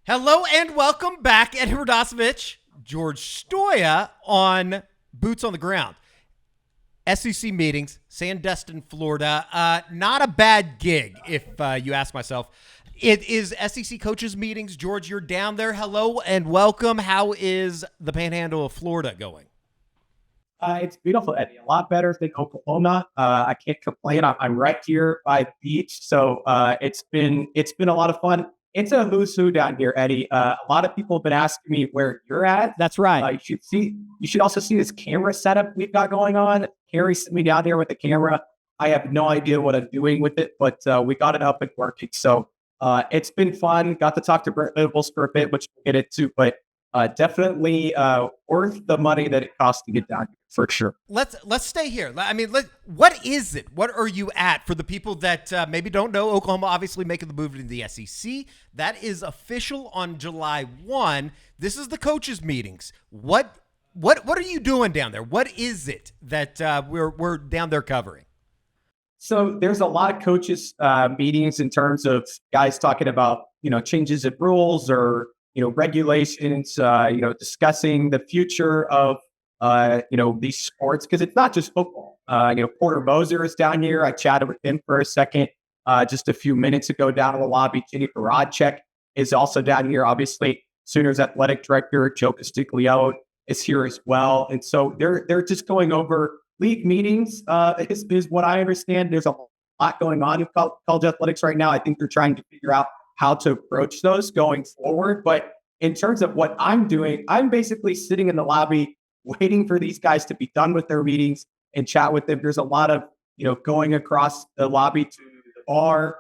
Hello and welcome back, Eddie Radosevich, George Stoia on Boots on the Ground. SEC meetings, Destin, Florida. Not a bad gig, if you ask myself. It is SEC coaches meetings. George, you're down there. Hello and welcome. How is the Panhandle of Florida going? It's beautiful, Eddie. A lot better than Oklahoma. I can't complain. I'm right here by the beach, so it's been a lot of fun. It's a who's who down here, Eddie. A lot of people have been asking me where you're at. That's right. You should also see this camera setup we've got going on. Carrie sent me down here with the camera. I have no idea what I'm doing with it, but we got it up and working. So it's been fun. Got to talk to Brent Venables for a bit, which we'll get into, but definitely worth the money that it costs to get down here, for sure. Let's stay here. I mean, what is it? What are you at for the people that maybe don't know? Oklahoma obviously making the move into the SEC. That is official on July 1. This is the coaches meetings. What are you doing down there? What is it that we're down there covering? So there's a lot of coaches meetings in terms of guys talking about changes in rules or regulations, discussing the future of, these sports, because it's not just football. Porter Moser is down here. I chatted with him for a second just a few minutes ago down in the lobby. Jennie Baranczyk is also down here. Obviously, Sooners athletic director Joe Castiglione is here as well. And so they're just going over league meetings, is what I understand. There's a lot going on in college athletics right now. I think they're trying to figure out how to approach those going forward. But in terms of what I'm doing, I'm basically sitting in the lobby waiting for these guys to be done with their meetings and chat with them. There's a lot of, going across the lobby to the bar,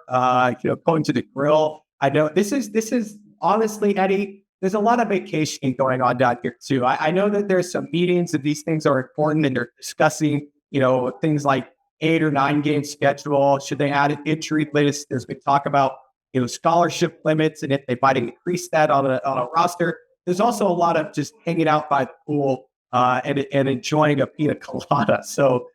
going to the grill. I know this is honestly, Eddie, there's a lot of vacationing going on down here too. I know that there's some meetings and these things are important and they're discussing, things like 8 or 9 game schedule. Should they add an entry list? There's been talk about scholarship limits and if they might increase that on a roster. There's also a lot of just hanging out by the pool and enjoying a pina colada. So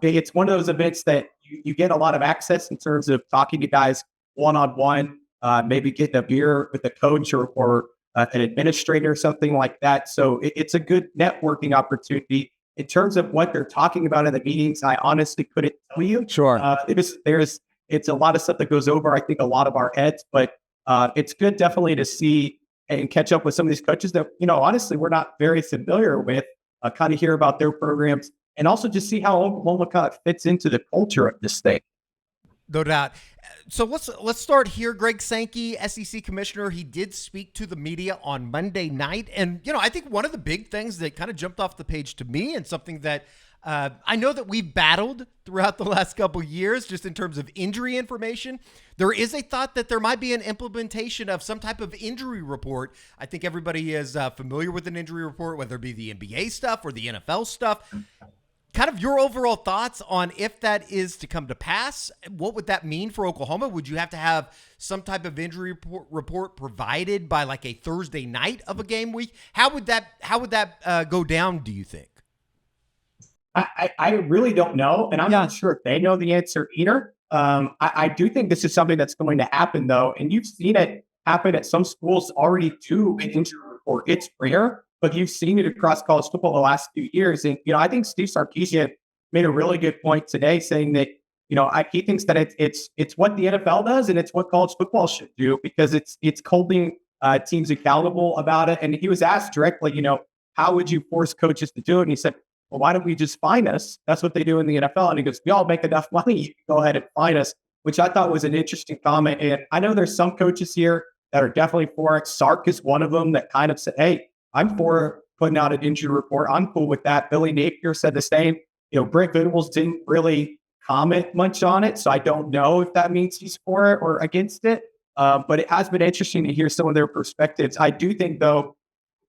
it's one of those events that you get a lot of access in terms of talking to guys one-on-one, maybe getting a beer with a coach or an administrator or something like that. So it's a good networking opportunity. In terms of what they're talking about in the meetings, I honestly couldn't tell you. Sure. It's a lot of stuff that goes over, I think, a lot of our heads, but it's good definitely to see and catch up with some of these coaches that, honestly, we're not very familiar with, kind of hear about their programs and also just see how Oklahoma kind of fits into the culture of this state. No doubt. So let's start here. Greg Sankey, SEC commissioner, he did speak to the media on Monday night. And, I think one of the big things that kind of jumped off the page to me and something that I know that we've battled throughout the last couple of years, just in terms of injury information. There is a thought that there might be an implementation of some type of injury report. I think everybody is familiar with an injury report, whether it be the NBA stuff or the NFL stuff. Kind of your overall thoughts on if that is to come to pass. What would that mean for Oklahoma? Would you have to have some type of injury report provided by like a Thursday night of a game week? How would that go down, do you think? I really don't know, and I'm not sure if they know the answer either. I do think this is something that's going to happen, though, and you've seen it happen at some schools already too. An injury report, it's rare, but you've seen it across college football the last few years. And I think Steve Sarkisian made a really good point today, saying that he thinks that it's what the NFL does and it's what college football should do because it's holding teams accountable about it. And he was asked directly, how would you force coaches to do it? And he said, well, why don't we just fine us? That's what they do in the NFL. And he goes, we all make enough money. You can go ahead and fine us, which I thought was an interesting comment. And I know there's some coaches here that are definitely for it. Sark is one of them that kind of said, hey, I'm for putting out an injury report. I'm cool with that. Billy Napier said the same. Brent Venables didn't really comment much on it. So I don't know if that means he's for it or against it. But it has been interesting to hear some of their perspectives. I do think, though,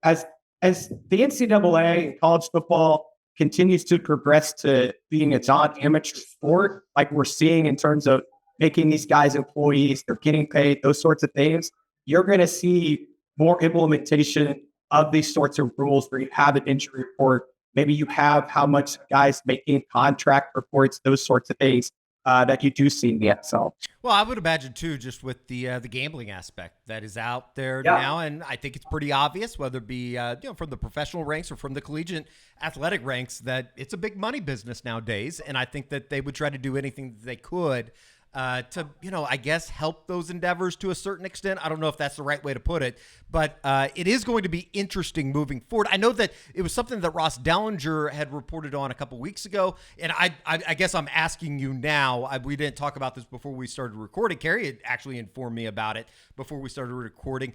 as the NCAA and college football continues to progress to being a non-amateur sport, like we're seeing in terms of making these guys employees, they're getting paid, those sorts of things, you're going to see more implementation of these sorts of rules where you have an injury report. Maybe you have how much guys make in contract reports, those sorts of things. that you do see in the NFL. Well, I would imagine too, just with the gambling aspect that is out there Yeah. now, and I think it's pretty obvious, whether it be from the professional ranks or from the collegiate athletic ranks, that it's a big money business nowadays, and I think that they would try to do anything that they could to, I guess, help those endeavors to a certain extent. I don't know if that's the right way to put it, but it is going to be interesting moving forward. I know that it was something that Ross Dellinger had reported on a couple weeks ago, and I guess I'm asking you now. We didn't talk about this before we started recording. Carrie had actually informed me about it before we started recording.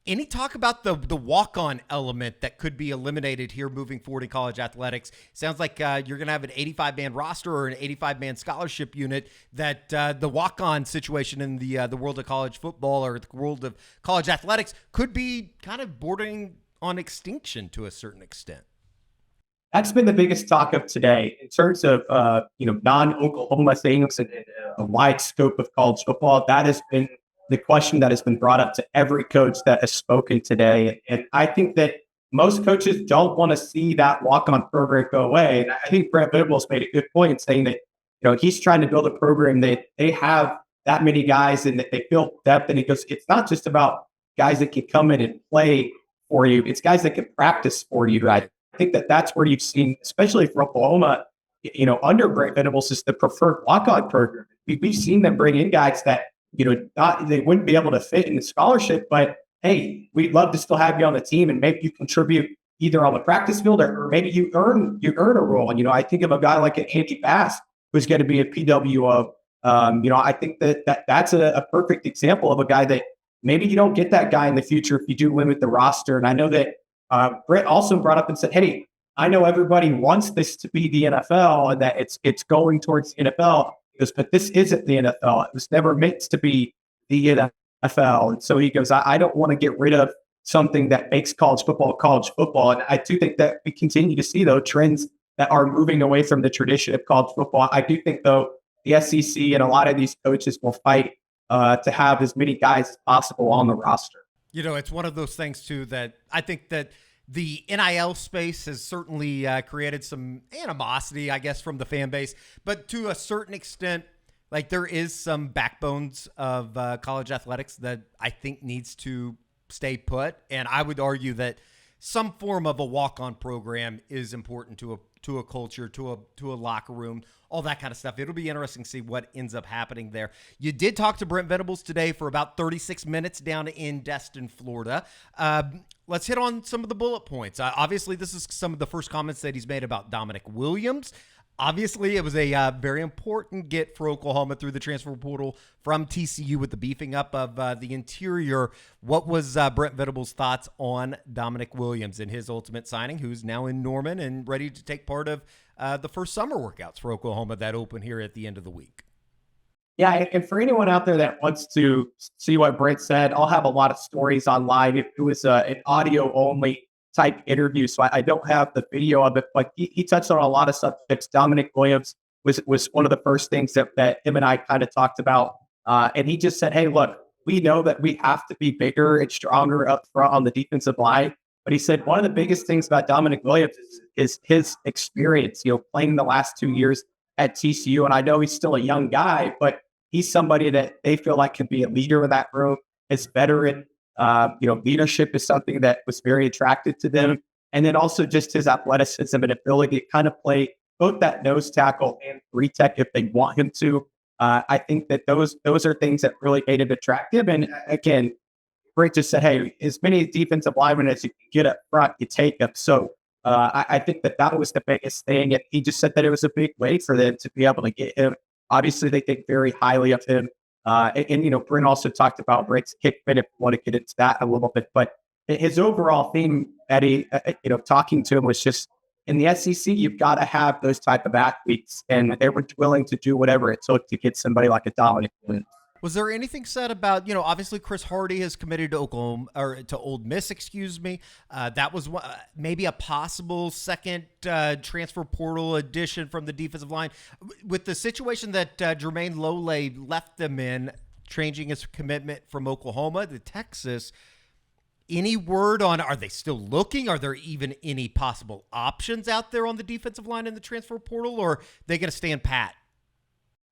Any talk about the walk-on element that could be eliminated here moving forward in college athletics? Sounds like you're going to have an 85-man roster or an 85-man scholarship unit, that the walk-on situation in the world of college football or the world of college athletics could be kind of bordering on extinction to a certain extent. That's been the biggest talk of today in terms of non-Oklahoma things and a wide scope of college football. That has been the question that has been brought up to every coach that has spoken today. And I think that most coaches don't want to see that walk-on program go away. And I think Brent Venables made a good point saying that, he's trying to build a program that they have that many guys and that they build depth. And he goes, it's not just about guys that can come in and play for you. It's guys that can practice for you. I think that that's where you've seen, especially for Oklahoma, under Brent Venables, is the preferred walk-on program. We've seen them bring in guys that, they wouldn't be able to fit in the scholarship, but hey, we'd love to still have you on the team and maybe you contribute either on the practice field or maybe you earn a role. And, I think of a guy like Andy Bass, who's going to be a PWO. I think that's a perfect example of a guy that maybe you don't get that guy in the future if you do limit the roster. And I know that Brett also brought up and said, hey, I know everybody wants this to be the NFL and that it's going towards the NFL. But this isn't the NFL. It was never meant to be the NFL. And so he goes, I don't want to get rid of something that makes college football. And I do think that we continue to see, though, trends that are moving away from the tradition of college football. I do think, though, the SEC and a lot of these coaches will fight to have as many guys as possible on the roster. It's one of those things, too, that I think that the NIL space has certainly created some animosity, I guess, from the fan base. But to a certain extent, like, there is some backbones of college athletics that I think needs to stay put. And I would argue that some form of a walk-on program is important to a culture, to a locker room, all that kind of stuff. It'll be interesting to see what ends up happening there. You did talk to Brent Venables today for about 36 minutes down in Destin, Florida. Let's hit on some of the bullet points. Obviously, this is some of the first comments that he's made about Dominic Williams. Obviously, it was a very important get for Oklahoma through the transfer portal from TCU with the beefing up of the interior. What was Brent Venables' thoughts on Dominic Williams and his ultimate signing, who's now in Norman and ready to take part of the first summer workouts for Oklahoma that open here at the end of the week? Yeah, and for anyone out there that wants to see what Brent said, I'll have a lot of stories online. It was an audio-only type interview, so I don't have the video of it, but he touched on a lot of subjects. Dominic Williams was one of the first things that him and I kind of talked about, and he just said, hey, look, we know that we have to be bigger and stronger up front on the defensive line, but he said one of the biggest things about Dominic Williams is his experience, playing the last 2 years at TCU, and I know he's still a young guy, but he's somebody that they feel like can be a leader in that room, is veteran. Leadership is something that was very attractive to them. And then also just his athleticism and ability to kind of play both that nose tackle and three tech if they want him to. I think that those are things that really made it attractive. And again, Brent just said, hey, as many defensive linemen as you can get up front, you take them. So I think that was the biggest thing. And he just said that it was a big way for them to be able to get him. Obviously, they think very highly of him. Brent also talked about Brent's kick fit if you want to get into that a little bit. But his overall theme, Eddie, talking to him was just, in the SEC, you've got to have those type of athletes. And they were willing to do whatever it took to get somebody like a Dominic Williams. Was there anything said about, obviously Chris Hardy has committed to Oklahoma or to Ole Miss, excuse me. That was maybe a possible second transfer portal addition from the defensive line. With the situation that Jermaine Lole left them in, changing his commitment from Oklahoma to Texas, any word on, are they still looking? Are there even any possible options out there on the defensive line in the transfer portal, or are they going to stand pat?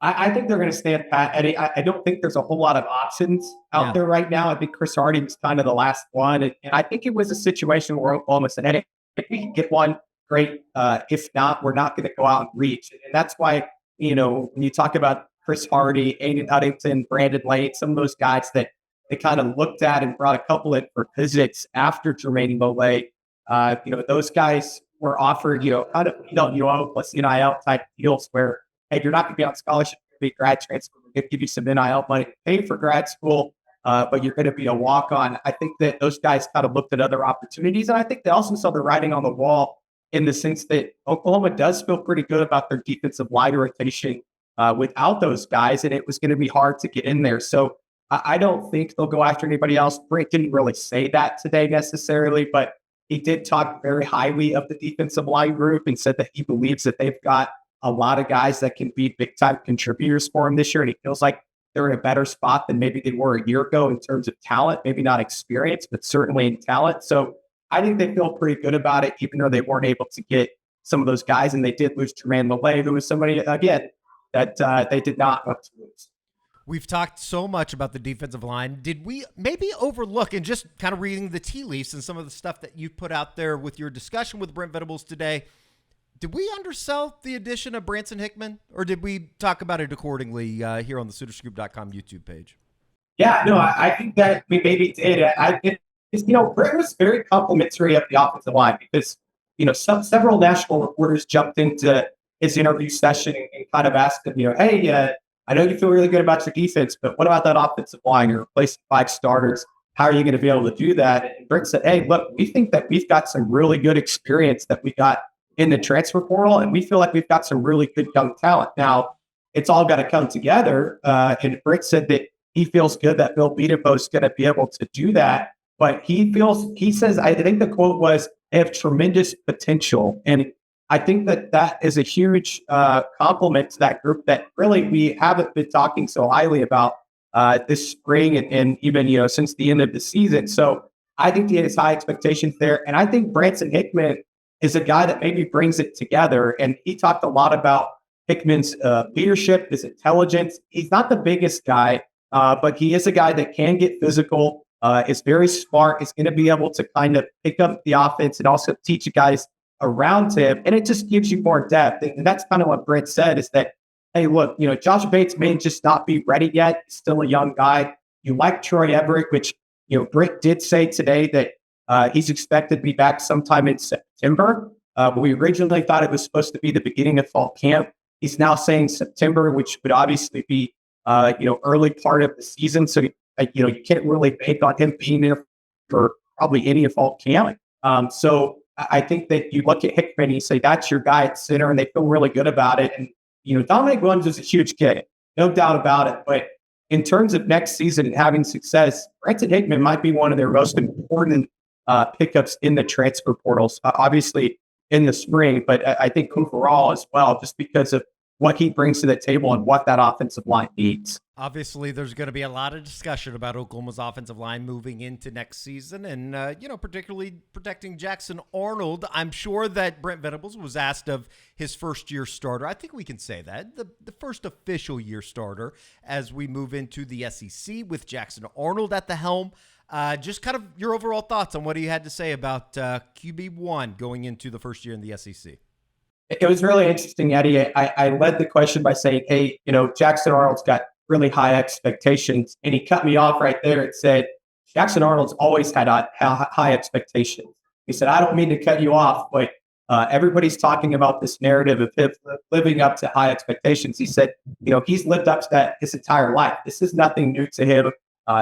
I think they're going to stand pat, Eddie. I don't think there's a whole lot of options out there right now. I think Chris Hardy was kind of the last one. And I think it was a situation where Oklahoma said, Eddie, if we can get one, great. If not, we're not going to go out and reach. And that's why, when you talk about Chris Hardy, Aiden Huntington, Brandon Lane, some of those guys that they kind of looked at and brought a couple in for visits after Jermaine Lole, those guys were offered, kind of, plus NIL type deals where, hey, you're not going to be on scholarship, you're going to be grad transfer. We're going to give you some NIL money to pay for grad school, but you're going to be a walk-on. I think that those guys kind of looked at other opportunities, and I think they also saw the writing on the wall in the sense that Oklahoma does feel pretty good about their defensive line rotation without those guys, and it was going to be hard to get in there. So I don't think they'll go after anybody else. Brent didn't really say that today necessarily, but he did talk very highly of the defensive line group and said that he believes that they've got a lot of guys that can be big-time contributors for him this year. And he feels like they're in a better spot than maybe they were a year ago in terms of talent, maybe not experience, but certainly in talent. So I think they feel pretty good about it, even though they weren't able to get some of those guys. And they did lose Jermaine Lole, who was somebody, again, that they did not want to lose. We've talked so much about the defensive line. Did we maybe overlook, and just kind of reading the tea leaves and some of the stuff that you put out there with your discussion with Brent Venables today, did we undersell the addition of Branson Hickman, or did we talk about it accordingly here on the SoonerScoop.com YouTube page? Yeah, no, I think that we maybe did. Brent was very complimentary of the offensive line because, several national reporters jumped into his interview session and kind of asked him, hey, I know you feel really good about your defense, but what about that offensive line? You're replacing 5 starters. How are you going to be able to do that? And Brent said, hey, look, we think that we've got some really good experience that we got in the transfer portal, and we feel like we've got some really good young talent. Now, it's all got to come together. And Brent said that he feels good that Bill Bedenbaugh is going to be able to do that. But he says, I think the quote was, they have tremendous potential. And I think that is a huge compliment to that group that really we haven't been talking so highly about this spring and even, since the end of the season. So I think he has high expectations there. And I think Branson Hickman is a guy that maybe brings it together. And he talked a lot about Hickman's leadership, his intelligence. He's not the biggest guy, but he is a guy that can get physical, is very smart, is going to be able to kind of pick up the offense and also teach guys around him. And it just gives you more depth. And that's kind of what Brent said is that, hey, look, Josh Bates may just not be ready yet. He's still a young guy. You like Troy Everett, which, Brent did say today that he's expected to be back sometime in September. We originally thought it was supposed to be the beginning of fall camp. He's now saying September, which would obviously be, early part of the season. So, you can't really bank on him being there for probably any of fall camp. So I think that you look at Hickman and you say, that's your guy at center, and they feel really good about it. And, Dominic Williams is a huge kid, no doubt about it. But in terms of next season and having success, Branson Hickman might be one of their most important pickups in the transfer portals, obviously in the spring, but I think overall as well, just because of what he brings to the table and what that offensive line needs. Obviously, there's going to be a lot of discussion about Oklahoma's offensive line moving into next season and, particularly protecting Jackson Arnold. I'm sure that Brent Venables was asked of his first-year starter. I think we can say that, the first official year starter as we move into the SEC with Jackson Arnold at the helm. Just kind of your overall thoughts on what he had to say about QB1 going into the first year in the SEC. It was really interesting, Eddie. I led the question by saying, hey, Jackson Arnold's got really high expectations. And he cut me off right there and said, Jackson Arnold's always had high expectations. He said, I don't mean to cut you off, but everybody's talking about this narrative of him living up to high expectations. He said, he's lived up to that his entire life. This is nothing new to him.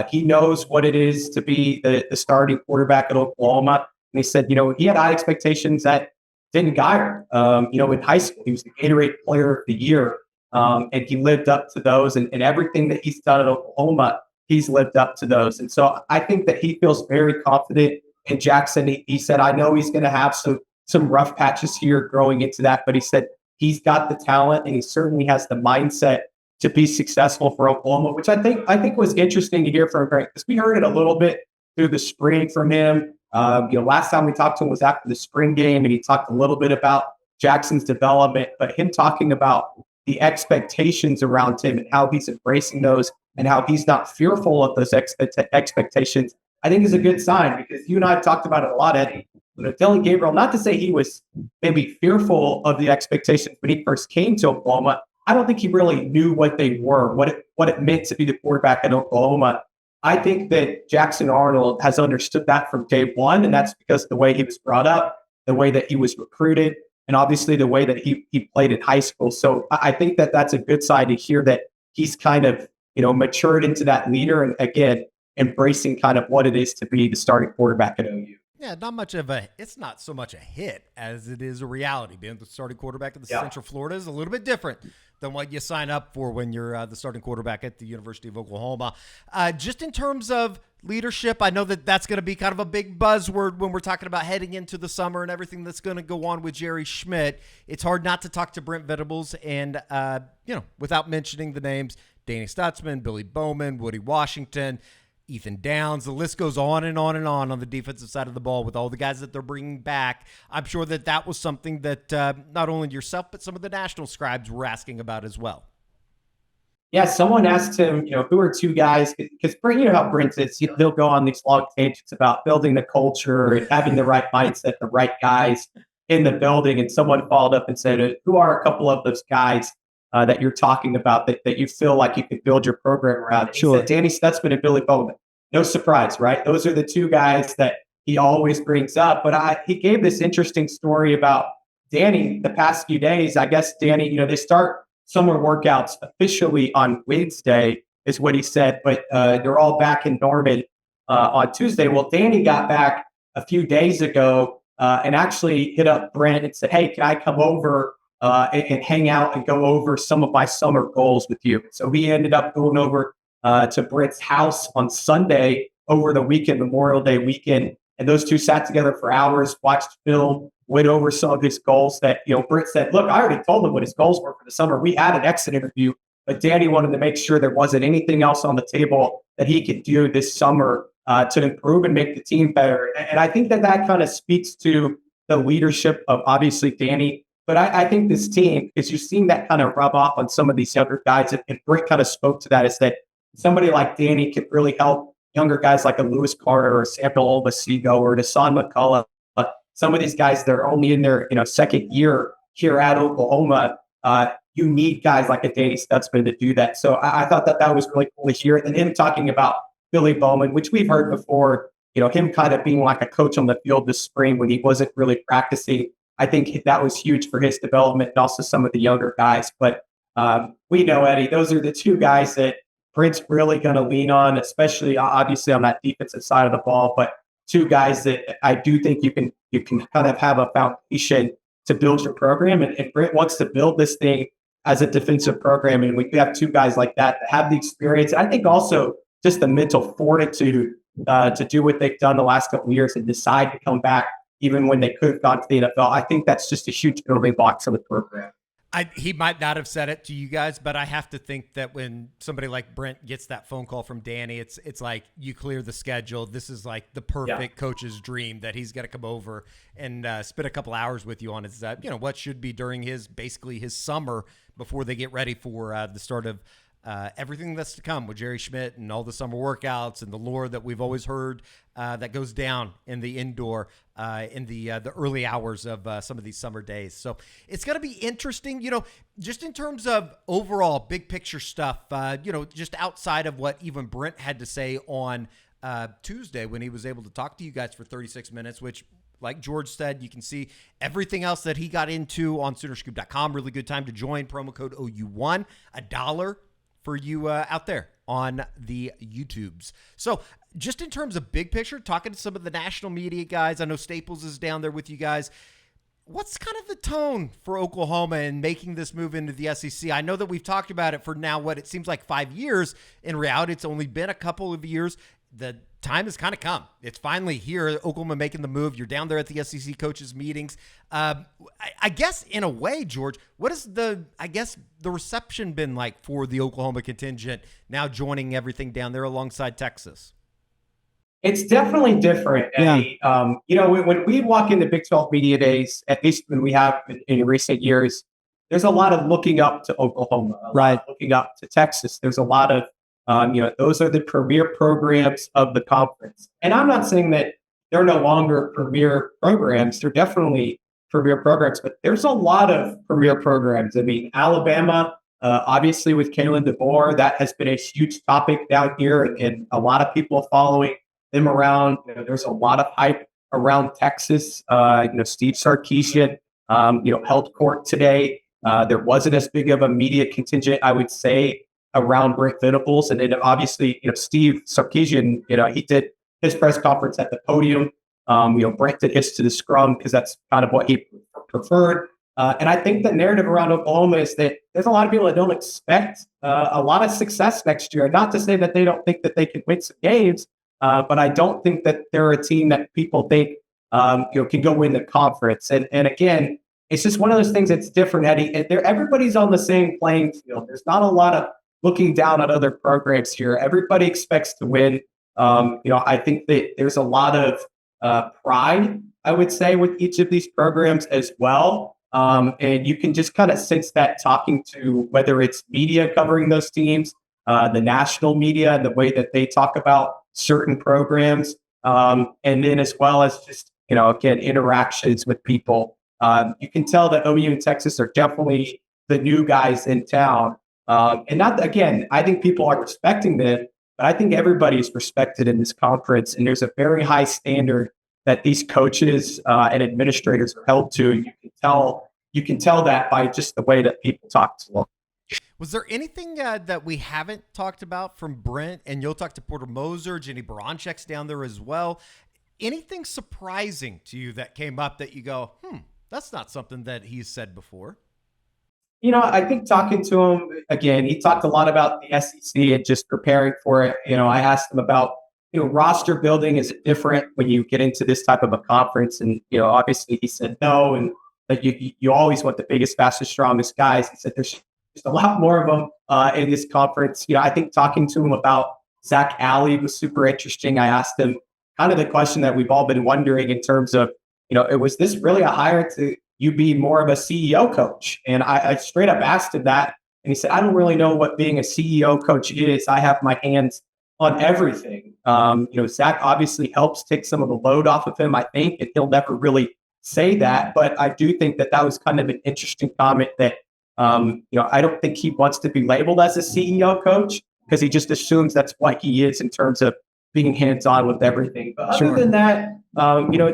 He knows what it is to be the starting quarterback at Oklahoma. And he said, he had high expectations that didn't Geyer. In high school, he was the Gatorade Player of the Year. And he lived up to those, and everything that he's done at Oklahoma, he's lived up to those. And so I think that he feels very confident in Jackson. He said, I know he's going to have some rough patches here growing into that, but he said he's got the talent and he certainly has the mindset to be successful for Oklahoma, which I think was interesting to hear from him because we heard it a little bit through the spring from him. Last time we talked to him was after the spring game, and he talked a little bit about Jackson's development, but him talking about the expectations around him and how he's embracing those and how he's not fearful of those expectations, I think is a good sign, because you and I have talked about it a lot, Eddie. Dylan Gabriel, not to say he was maybe fearful of the expectations when he first came to Oklahoma, I don't think he really knew what they were, what it meant to be the quarterback at Oklahoma. I think that Jackson Arnold has understood that from day one, and that's because of the way he was brought up, the way that he was recruited, and obviously the way that he played in high school. So I think that that's a good sign to hear that he's kind of, matured into that leader, and again, embracing kind of what it is to be the starting quarterback at OU. Yeah, it's not so much a hit as it is a reality. Being the starting quarterback of the Central Florida is a little bit different than what you sign up for when you're the starting quarterback at the University of Oklahoma. Just in terms of leadership, I know that that's going to be kind of a big buzzword when we're talking about heading into the summer and everything that's going to go on with Jerry Schmidt. It's hard not to talk to Brent Venables and, without mentioning the names, Danny Stutzman, Billy Bowman, Woody Washington, Ethan Downs. The list goes on and on and on the defensive side of the ball with all the guys that they're bringing back. I'm sure that was something that not only yourself, but some of the national scribes were asking about as well. Yeah, someone asked him, who are two guys? Because you know how Brent is. They'll go on these long tangents about building the culture and having the right mindset, the right guys in the building. And someone followed up and said, who are a couple of those guys that you're talking about that you feel like you could build your program around? He said Danny Stutzman and Billy Bowman. No surprise, right? Those are the two guys that he always brings up. But he gave this interesting story about Danny the past few days. I guess Danny, they start summer workouts officially on Wednesday, is what he said, but they're all back in Norman on Tuesday. Well, Danny got back a few days ago and actually hit up Brent and said, hey, can I come over and hang out and go over some of my summer goals with you? So we ended up going over to Brent's house on Sunday over the weekend, Memorial Day weekend. And those two sat together for hours, watched film, went over some of his goals that, Brent said, look, I already told him what his goals were for the summer. We had an exit interview, but Danny wanted to make sure there wasn't anything else on the table that he could do this summer to improve and make the team better. And I think that kind of speaks to the leadership of obviously Danny. But I think this team, is you're seeing that kind of rub off on some of these younger guys. And Brent kind of spoke to that, is that somebody like Danny could really help younger guys like a Lewis Carter or Samuel Olvasigo or Destin McCullough. Some of these guys, they're only in their second year here at Oklahoma. You need guys like a Danny Stutzman to do that. So I thought that was really cool to hear. And him talking about Billy Bowman, which we've heard before, him kind of being like a coach on the field this spring when he wasn't really practicing. I think that was huge for his development and also some of the younger guys. But we know, Eddie, those are the two guys that Brent's really going to lean on, especially obviously on that defensive side of the ball. But two guys that I do think you can kind of have a foundation to build your program. And Brent wants to build this thing as a defensive program. And we have two guys like that have the experience. I think also just the mental fortitude to do what they've done the last couple of years and decide to come back even when they could have gone to the NFL. I think that's just a huge building block for the program. He might not have said it to you guys, but I have to think that when somebody like Brent gets that phone call from Danny, it's like you clear the schedule. This is like the perfect coach's dream that he's going to come over and spend a couple hours with you on his, what should be during his summer before they get ready for the start of everything that's to come with Jerry Schmidt and all the summer workouts and the lore that we've always heard that goes down in the indoor in the early hours of some of these summer days. So it's going to be interesting, just in terms of overall big picture stuff, just outside of what even Brent had to say on Tuesday when he was able to talk to you guys for 36 minutes, which, like George said, you can see everything else that he got into on Soonerscoop.com. Really good time to join. Promo code OU1, $1 for you out there on the YouTubes. So just in terms of big picture, talking to some of the national media guys, I know Staples is down there with you guys. What's kind of the tone for Oklahoma in making this move into the SEC? I know that we've talked about it for now, what it seems like 5 years. In reality, it's only been a couple of years. The time has kind of come. It's finally here. Oklahoma making the move. You're down there at the SEC coaches meetings. I guess in a way, George, what is the reception been like for the Oklahoma contingent now joining everything down there alongside Texas? It's definitely different. Yeah. When we walk into Big 12 media days, at least when we have in recent years, there's a lot of looking up to Oklahoma, Right. looking up to Texas. There's a lot of, those are the premier programs of the conference. And I'm not saying that they're no longer premier programs. They're definitely premier programs, but there's a lot of premier programs. I mean, Alabama, obviously with Kalen DeBoer, that has been a huge topic down here, and a lot of people are following them around. There's a lot of hype around Texas. Steve Sarkisian, held court today. There wasn't as big of a media contingent, I would say, around Brent Venables. And then obviously, Steve Sarkisian, he did his press conference at the podium. Brent did his to the scrum because that's kind of what he preferred. And I think the narrative around Oklahoma is that there's a lot of people that don't expect a lot of success next year. Not to say that they don't think that they can win some games, but I don't think that they're a team that people think can go win the conference. And again, it's just one of those things that's different, Eddie. Everybody's on the same playing field. There's not a lot of looking down at other programs here. Everybody expects to win. I think that there's a lot of pride, I would say, with each of these programs as well. And you can just kind of sense that talking to whether it's media covering those teams, the national media, and the way that they talk about certain programs, and then as well as just, again, interactions with people. You can tell that OU and Texas are definitely the new guys in town. And not, again, I think people are respecting them, but I think everybody's respected in this conference. And there's a very high standard that these coaches and administrators are held to. You can tell that by just the way that people talk to them. Was there anything that we haven't talked about from Brent? And you'll talk to Porter Moser, Jennie Baranczyk's down there as well. Anything surprising to you that came up that you go, that's not something that he's said before? I think talking to him, again, he talked a lot about the SEC and just preparing for it. I asked him about, roster building. Is it different when you get into this type of a conference? And, obviously he said no, and that you always want the biggest, fastest, strongest guys. He said there's just a lot more of them in this conference. I think talking to him about Zach Alley was super interesting. I asked him kind of the question that we've all been wondering in terms of, was this really a hire to you be more of a CEO coach? And I straight up asked him that. And he said, I don't really know what being a CEO coach is. I have my hands on everything. Zach obviously helps take some of the load off of him, I think, and he'll never really say that. But I do think that was kind of an interesting comment that, I don't think he wants to be labeled as a CEO coach because he just assumes that's what he is in terms of being hands-on with everything. But other than that,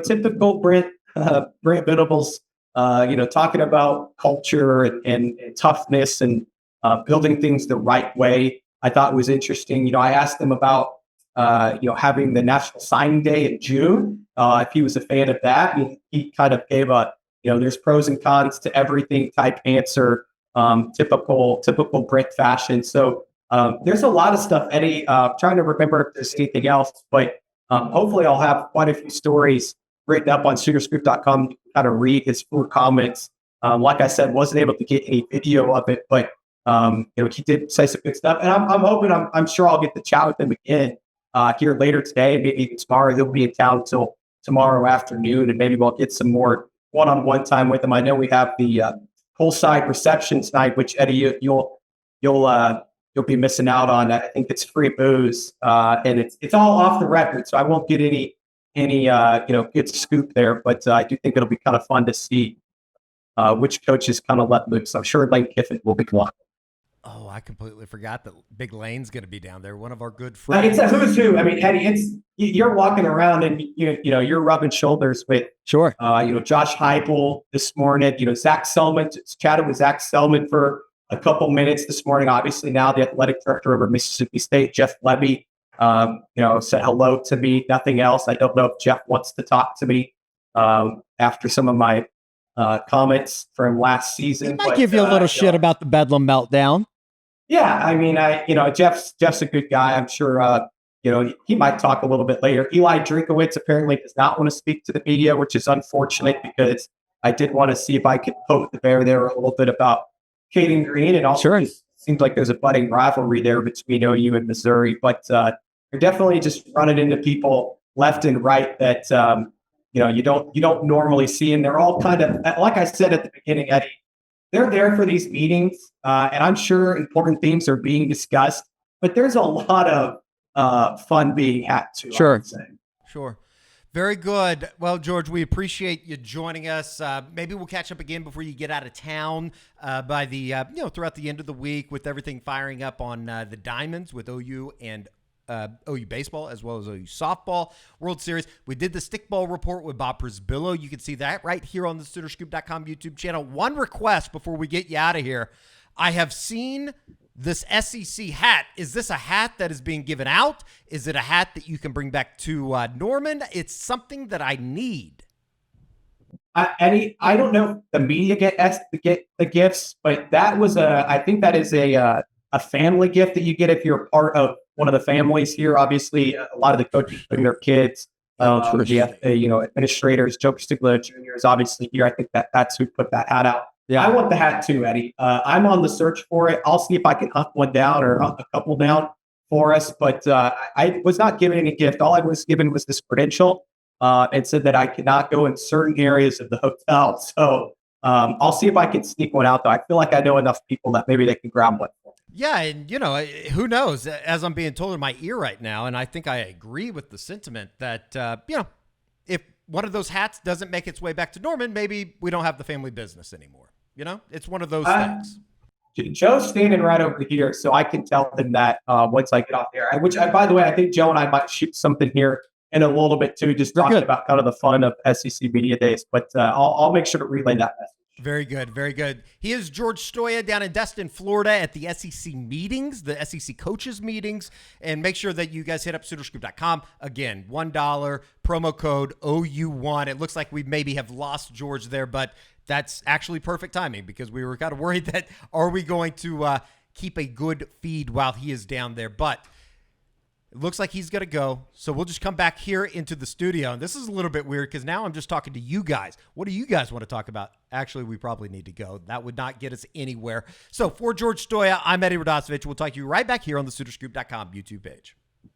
typical Brent Venables, talking about culture and toughness and building things the right way, I thought was interesting. I asked him about, having the National Signing Day in June, if he was a fan of that. He kind of gave a, there's pros and cons to everything type answer, typical Brent fashion. So there's a lot of stuff, Eddie. Trying to remember if there's anything else, but hopefully I'll have quite a few stories written up on SoonerScoop.com to kind of read his full comments. Like I said, wasn't able to get any video of it, but he did say some good stuff. And I'm hoping, I'm sure I'll get to chat with him again here later today, maybe even tomorrow. He'll be in town until tomorrow afternoon, and maybe we'll get some more one-on-one time with him. I know we have the poolside reception tonight, which Eddie, you'll be missing out on. I think it's free booze, and it's all off the record, so I won't get any good scoop there. But I do think it'll be kind of fun to see which coaches kind of let loose. I'm sure Lane Kiffin will be one. Oh, I completely forgot that Big Lane's going to be down there. One of our good friends. It's a who's who. I mean, Eddie, you're walking around and you're rubbing shoulders with Sure. Josh Heupel this morning. Zach Selman. Chatted with Zach Selman for a couple minutes this morning. Obviously, now the athletic director over Mississippi State, Jeff Levy, said hello to me. Nothing else. I don't know if Jeff wants to talk to me after some of my comments from last season. He might give you a little shit about the Bedlam meltdown. Yeah, I mean, Jeff's a good guy. I'm sure, he might talk a little bit later. Eli Drinkowitz apparently does not want to speak to the media, which is unfortunate because I did want to see if I could poke the bear there a little bit about Caden Green. And also, it seems like there's a budding rivalry there between OU and Missouri. But you're definitely just running into people left and right that you don't normally see, and they're all kind of, like I said at the beginning, Eddie. they're there for these meetings, and I'm sure important themes are being discussed. But there's a lot of fun being had too. I Sure. would say. Sure. Very good. Well, George, we appreciate you joining us. Maybe we'll catch up again before you get out of town by the throughout the end of the week with everything firing up on the Diamonds with OU and OU baseball as well as OU softball World Series. We did the stickball report with Bob Prisbillo. You can see that right here on the SoonerScoop.com YouTube channel. One request before we get you out of here. I have seen this SEC hat. Is this a hat that is being given out? Is it a hat that you can bring back to Norman? It's something that I need. I don't know if the media get the gifts, but that was I think that is a family gift that you get if you're part of one of the families here. Obviously, a lot of the coaches bring their kids. Administrators. Joe Castiglione Jr. is obviously here. I think that's who put that hat out. Yeah. I want the hat too, Eddie. I'm on the search for it. I'll see if I can hunt one down or hunt a couple down for us. But I was not given any gift. All I was given was this credential and said that I cannot go in certain areas of the hotel. So I'll see if I can sneak one out, though. I feel like I know enough people that maybe they can grab one for me. Yeah, and who knows? As I'm being told in my ear right now, and I think I agree with the sentiment that if one of those hats doesn't make its way back to Norman, maybe we don't have the family business anymore. It's one of those things. Joe's standing right over here, so I can tell him that once I get off there. By the way, I think Joe and I might shoot something here in a little bit too, just talking about kind of the fun of SEC Media Days. But I'll make sure to relay that message. Very good, very good. He is George Stoia down in Destin, Florida at the SEC meetings, the SEC coaches meetings. And make sure that you guys hit up SoonerScoop.com. Again, $1 promo code OU1. It looks like we maybe have lost George there, but that's actually perfect timing because we were kind of worried that are we going to keep a good feed while he is down there. But it looks like he's going to go. So we'll just come back here into the studio. And this is a little bit weird because now I'm just talking to you guys. What do you guys want to talk about? Actually, we probably need to go. That would not get us anywhere. So for George Stoia, I'm Eddie Radosevich. We'll talk to you right back here on the SoonerScoop.com YouTube page.